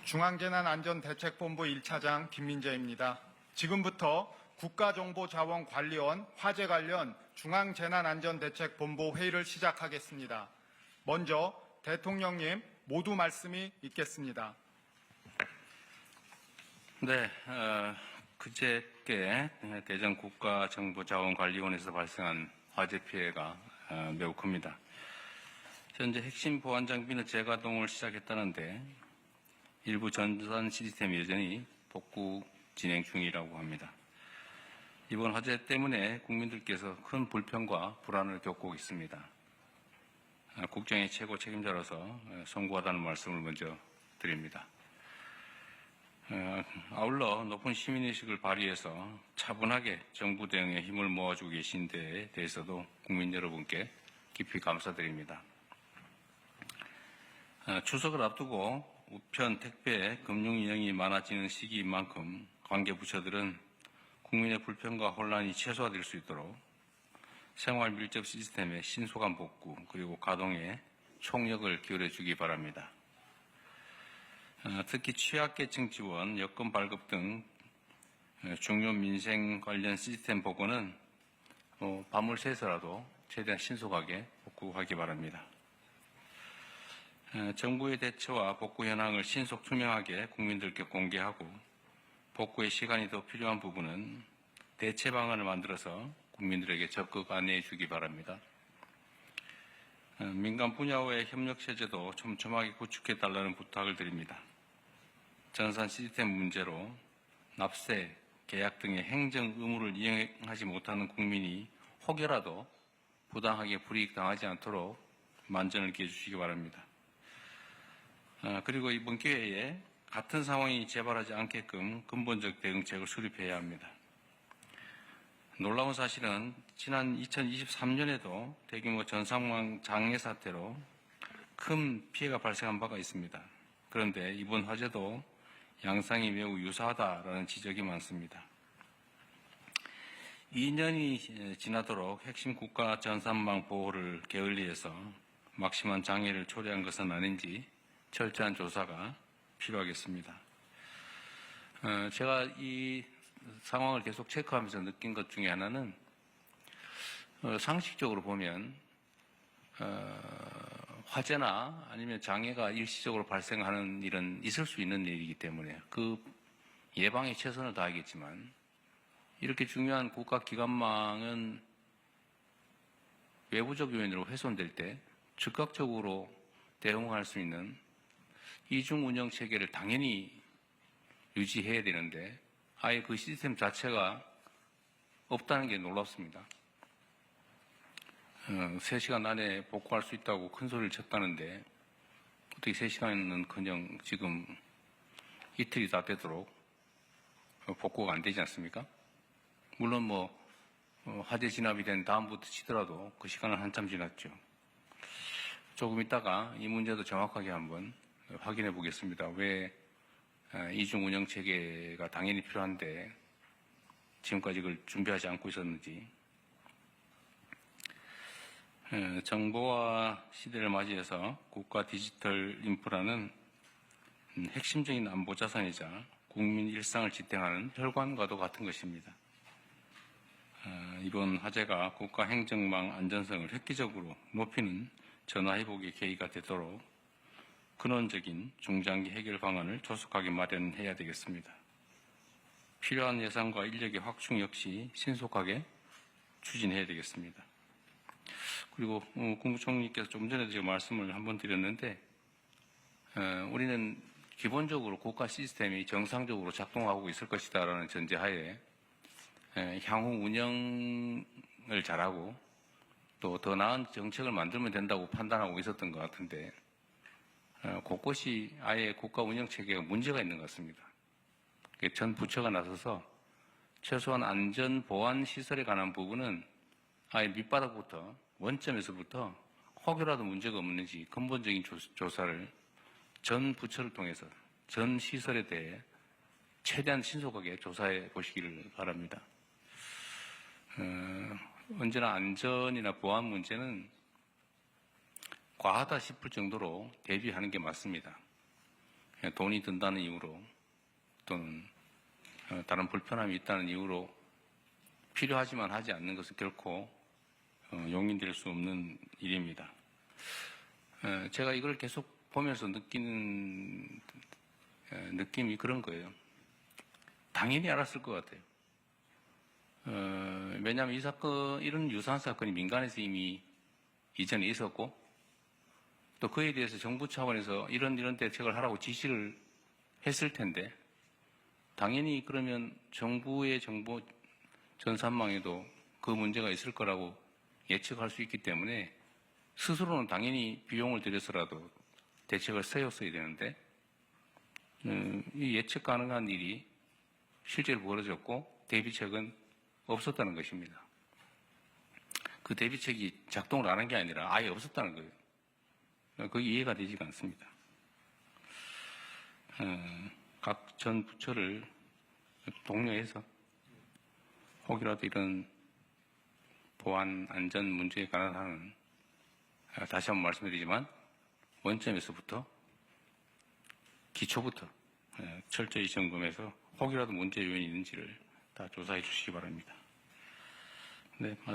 중앙재난안전대책본부 1차장 김민재입니다. 지금부터 국가정보자원관리원 화재 관련 중앙재난안전대책본부 회의를 시작하겠습니다. 먼저 대통령님 모두 말씀이 있겠습니다. 네, 그저께 대전 국가정보자원관리원에서 발생한 화재 피해가 매우 큽니다. 현재 핵심 보안 장비는 재가동을 시작했다는데 일부 전산 시스템이 여전히 복구 진행 중이라고 합니다. 이번 화재 때문에 국민들께서 큰 불편과 불안을 겪고 있습니다. 국정의 최고 책임자로서 송구하다는 말씀을 먼저 드립니다. 아울러 높은 시민의식을 발휘해서 차분하게 정부 대응에 힘을 모아주고 계신 데에 대해서도 국민 여러분께 깊이 감사드립니다. 추석을 앞두고 우편, 택배, 금융 인형이 많아지는 시기인 만큼 관계 부처들은 국민의 불편과 혼란이 최소화될 수 있도록 생활 밀접 시스템의 신속한 복구 그리고 가동에 총력을 기울여 주기 바랍니다. 특히 취약계층 지원, 여권 발급 등 중요 민생 관련 시스템 복구는 밤을 새서라도 최대한 신속하게 복구하기 바랍니다. 정부의 대처와 복구 현황을 신속 투명하게 국민들께 공개하고 복구의 시간이 더 필요한 부분은 대체 방안을 만들어서 국민들에게 적극 안내해 주기 바랍니다. 민간 분야와의 협력 체제도 촘촘하게 구축해 달라는 부탁을 드립니다. 전산 시스템 문제로 납세, 계약 등의 행정 의무를 이행하지 못하는 국민이 혹여라도 부당하게 불이익 당하지 않도록 만전을 기해 주시기 바랍니다. 그리고 이번 기회에 같은 상황이 재발하지 않게끔 근본적 대응책을 수립해야 합니다. 놀라운 사실은 지난 2023년에도 대규모 전상망 장애 사태로 큰 피해가 발생한 바가 있습니다. 그런데 이번 화재도 양상이 매우 유사하다라는 지적이 많습니다. 2년이 지나도록 핵심 국가 전산망 보호를 게을리해서 막심한 장애를 초래한 것은 아닌지 철저한 조사가 필요하겠습니다. 제가 이 상황을 계속 체크하면서 느낀 것 중에 하나는 상식적으로 보면 화재나 아니면 장애가 일시적으로 발생하는 일은 있을 수 있는 일이기 때문에 그 예방에 최선을 다하겠지만 이렇게 중요한 국가기관망은 외부적 요인으로 훼손될 때 즉각적으로 대응할 수 있는 이중 운영 체계를 당연히 유지해야 되는데 아예 그 시스템 자체가 없다는 게 놀랍습니다. 3시간 안에 복구할 수 있다고 큰 소리를 쳤다는데 어떻게 3시간은커녕 지금 이틀이 다 되도록 복구가 안 되지 않습니까? 물론 화재 진압이 된 다음부터 치더라도 그 시간은 한참 지났죠. 조금 있다가 이 문제도 정확하게 한번 확인해 보겠습니다. 왜 이중 운영 체계가 당연히 필요한데 지금까지 그걸 준비하지 않고 있었는지. 정보화 시대를 맞이해서 국가 디지털 인프라는 핵심적인 안보 자산이자 국민 일상을 지탱하는 혈관과도 같은 것입니다. 이번 화재가 국가 행정망 안전성을 획기적으로 높이는 전화회복의 계기가 되도록 근원적인 중장기 해결 방안을 조속하게 마련해야 되겠습니다. 필요한 예산과 인력의 확충 역시 신속하게 추진해야 되겠습니다. 그리고 국무총리께서 좀 전에도 제가 말씀을 한번 드렸는데 우리는 기본적으로 국가 시스템이 정상적으로 작동하고 있을 것이다라는 전제하에 향후 운영을 잘하고 또 더 나은 정책을 만들면 된다고 판단하고 있었던 것 같은데 곳곳이 아예 국가 운영 체계가 문제가 있는 것 같습니다. 전 부처가 나서서 최소한 안전 보안 시설에 관한 부분은 아예 밑바닥부터 원점에서부터 혹여라도 문제가 없는지 근본적인 조사를 전 부처를 통해서 전 시설에 대해 최대한 신속하게 조사해 보시기를 바랍니다. 언제나 안전이나 보안 문제는 과하다 싶을 정도로 대비하는 게 맞습니다. 돈이 든다는 이유로 또는 다른 불편함이 있다는 이유로 필요하지만 하지 않는 것은 결코 용인될 수 없는 일입니다. 제가 이걸 계속 보면서 느끼는 느낌이 그런 거예요. 당연히 알았을 것 같아요. 왜냐하면 이 사건, 이런 유사한 사건이 민간에서 이미 이전에 있었고, 또 그에 대해서 정부 차원에서 이런 대책을 하라고 지시를 했을 텐데, 당연히 그러면 정부의 정보 전산망에도 그 문제가 있을 거라고 예측할 수 있기 때문에 스스로는 당연히 비용을 들여서라도 대책을 세웠어야 되는데, 이 예측 가능한 일이 실제로 벌어졌고 대비책은 없었다는 것입니다. 그 대비책이 작동을 안 한 게 아니라 아예 없었다는 거예요. 그게 이해가 되지가 않습니다. 각 전 부처를 독려해서 혹이라도 이런 보안 안전 문제에 관한 한은 다시 한번 말씀드리지만 원점에서부터 기초부터 철저히 점검해서 혹이라도 문제 요인이 있는지를 다 조사해 주시기 바랍니다. 네.